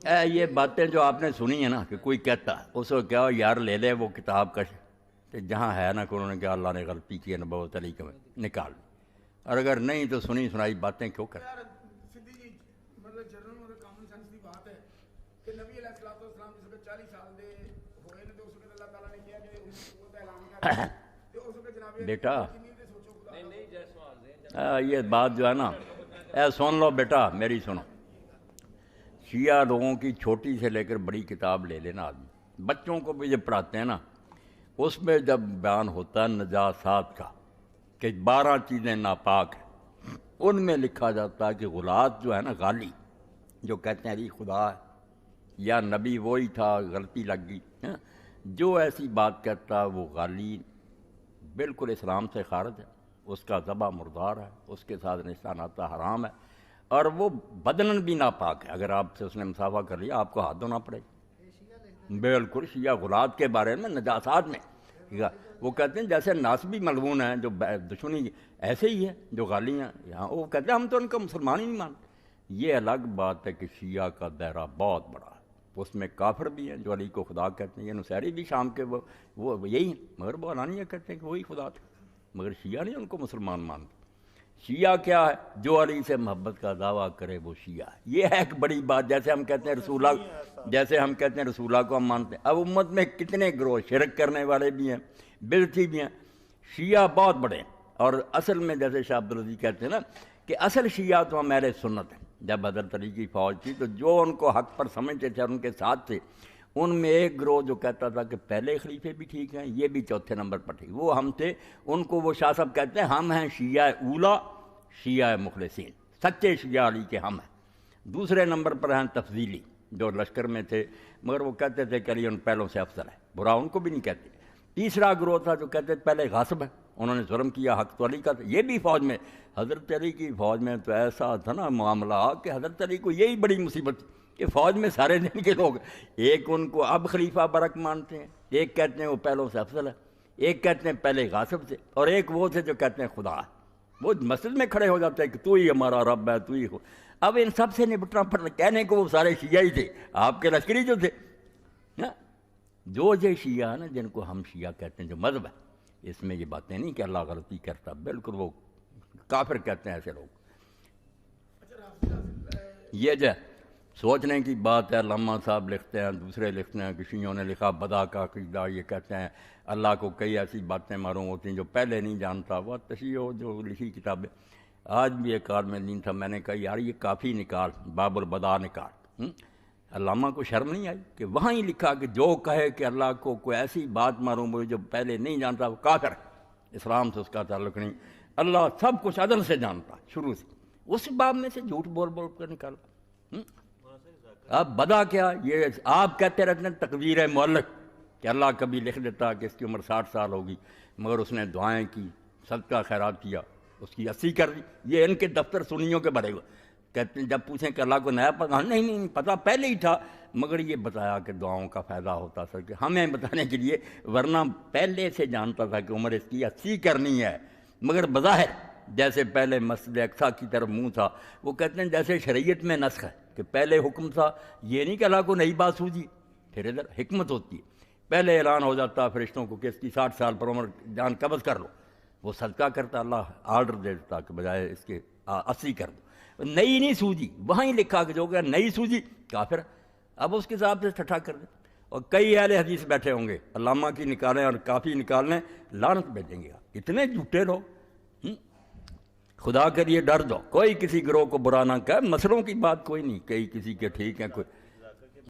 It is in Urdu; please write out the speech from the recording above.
یہ باتیں جو آپ نے سنی ہیں نا کہ کوئی کہتا ہے اس کو کیا یار لے لے وہ کتاب کا جہاں ہے نا کہ انہوں نے کہا اللہ نے غلطی کی ہے نبوت علی کا نکال لی، اور اگر نہیں تو سنی سنائی باتیں کیوں کر مطلب جنرل اور کامن سینس کی بات ہے کہ نبی علیہ الصلوۃ والسلام جس کو 40 سال دے ہوئے نے تو اس کو اللہ تعالیٰ نے کیا کہ اس کو اعلان کر تو اس کو جناب بیٹا سوچو یہ بات جو ہے نا سن لو بیٹا میری سنو، شیعہ لوگوں کی چھوٹی سے لے کر بڑی کتاب لے لینا آدمی، بچوں کو بھی جب پڑھاتے ہیں نا اس میں جب بیان ہوتا ہے نجاسات کا کہ 12 چیزیں ناپاک ہیں، ان میں لکھا جاتا ہے کہ غلات جو ہے نا غالی جو کہتے ہیں علی خدا ہے یا نبی وہی تھا غلطی لگ گئی، جو ایسی بات کہتا ہے وہ غالی بالکل اسلام سے خارج ہے، اس کا ذبح مردار ہے، اس کے ساتھ رشتہ ناتا حرام ہے، اور وہ بدنن بھی ناپاک ہے، اگر آپ سے اس نے مسافہ کر لیا آپ کو ہاتھ دھونا پڑے گا۔ بالکل شیعہ غلات کے بارے میں نجاسات میں وہ کہتے ہیں جیسے ناسبی ملعون ہیں جو دشمنی ایسے ہی ہے جو غالی ہیں، یہاں وہ کہتے ہیں ہم تو ان کو مسلمان ہی نہیں مانتے۔ یہ الگ بات ہے کہ شیعہ کا دائرہ بہت بڑا ہے، اس میں کافر بھی ہیں جو علی کو خدا کہتے ہیں، یہ نصیری بھی شام کے وہ یہی ہیں، مگر وہ علانیہ کہتے ہیں کہ وہی خدا تھا، مگر شیعہ نہیں ان کو مسلمان مانتے۔ شیعہ کیا ہے؟ جو علی سے محبت کا دعویٰ کرے وہ شیعہ ہے، یہ ہے ایک بڑی بات۔ جیسے ہم کہتے ہیں رسول اللہ کو ہم مانتے ہیں، اب امت میں کتنے گروہ شرک کرنے والے بھی ہیں، بدعتی بھی ہیں، شیعہ بہت بڑے ہیں، اور اصل میں جیسے شاہ عبدالعزیز کہتے ہیں نا کہ اصل شیعہ تو ہم اہل سنت ہیں۔ جب حضرت علی کی فوج تھی تو جو ان کو حق پر سمجھتے تھے اور ان کے ساتھ تھے، ان میں ایک گروہ جو کہتا تھا کہ پہلے خلیفے بھی ٹھیک ہیں، یہ بھی چوتھے نمبر پر ٹھیک، وہ ہم تھے، ان کو وہ شاہ صاحب کہتے ہیں ہم ہیں شیعہ اولا، شیعہ مخلصین، سچے شیعہ علی کے ہم ہیں۔ دوسرے نمبر پر ہیں تفضیلی جو لشکر میں تھے، مگر وہ کہتے تھے کہ علی ان پہلوں سے افضل ہے، برا ان کو بھی نہیں کہتے۔ تیسرا گروہ تھا جو کہتے تھے پہلے غاصب ہے، انہوں نے ظلم کیا، حق تو علی کا تھا، یہ بھی فوج میں، حضرت علی کی فوج میں تو ایسا تھا نا معاملہ کہ حضرت علی کو یہی بڑی مصیبت تھی کہ فوج میں سارے دن کے لوگ ایک ان کو اب خلیفہ برک مانتے ہیں، ایک کہتے ہیں وہ پہلوں سے افضل ہے، ایک کہتے ہیں پہلے غاصب تھے، اور ایک وہ تھے جو کہتے ہیں خدا ہے۔ وہ مسجد میں کھڑے ہو جاتے ہیں کہ تو ہی ہمارا رب ہے، تو ہی اب ان سب سے نپٹنا پڑتا، کہنے کو وہ سارے شیعہ ہی تھے، آپ کے لشکری جو تھے جو یہ شیعہ ہے نا جن کو ہم شیعہ کہتے ہیں جو مذہب ہے، اس میں یہ باتیں نہیں کہ اللہ غلطی کرتا، بالکل وہ کافر کہتے ہیں ایسے لوگ۔ یہ جو سوچنے کی بات ہے، علامہ صاحب لکھتے ہیں، دوسرے لکھتے ہیں کہ شیعوں نے لکھا بدا کا عقیدہ، یہ کہتے ہیں اللہ کو کئی ایسی باتیں معلوم ہوتی ہیں جو پہلے نہیں جانتا، وہ تشیع جو لکھی کتابیں۔ آج بھی ایک کار میں دین تھا، میں نے کہا یار یہ کافی نکال، باب البدا نکال۔ علامہ کو شرم نہیں آئی کہ وہاں ہی لکھا کہ جو کہے کہ اللہ کو کوئی ایسی بات معلوم ہوئی جو پہلے نہیں جانتا وہ کافر ہے، اسلام سے اس کا تعلق نہیں، اللہ سب کچھ عدل سے جانتا شروع سے، اس باب میں سے جھوٹ بول بول کر نکالا۔ اب بدا کیا، یہ آپ کہتے رہتے ہیں تقدیر معلق کہ اللہ کبھی لکھ دیتا کہ اس کی عمر 60 سال ہوگی، مگر اس نے دعائیں کی، صدقہ خیرات کیا، اس کی 80 کر دی۔ یہ ان کے دفتر سنیوں کے بھرے ہوئے، کہتے ہیں جب پوچھیں کہ اللہ کو نیا پتہ، نہیں پتہ پہلے ہی تھا، مگر یہ بتایا کہ دعاؤں کا فائدہ ہوتا سر، کہ ہمیں بتانے کے لیے، ورنہ پہلے سے جانتا تھا کہ عمر اس کی 80 کرنی ہے، مگر بظاہر جیسے پہلے مسجد اقصیٰ کی طرف منہ تھا، وہ کہتے ہیں جیسے شریعت میں نسخ ہے کہ پہلے حکم تھا، یہ نہیں کہ اللہ کو نئی بات سوجی، پھر ادھر حکمت ہوتی ہے، پہلے اعلان ہو جاتا فرشتوں کو کہ اس کی 60 سال پر عمر جان قبض کر لو، وہ صدقہ کرتا، اللہ آرڈر دے دیتا کہ بجائے اس کے 80 کر دو، نئی نہیں سوجی، وہاں ہی لکھا کہ جو کہ نئی سوجی کافر، اب اس کے حساب سے ٹھٹھا کر دیں۔ اور کئی اہل حدیث بیٹھے ہوں گے، علامہ کی نکالیں اور کافی نکالیں، لعنت بھیجیں گے، اتنے جھوٹے لوگ۔ خدا کے لیے ڈر دو، کوئی کسی گروہ کو برا نہ کہے، مسئلوں کی بات کوئی نہیں، کئی کسی کے ٹھیک ہیں کوئی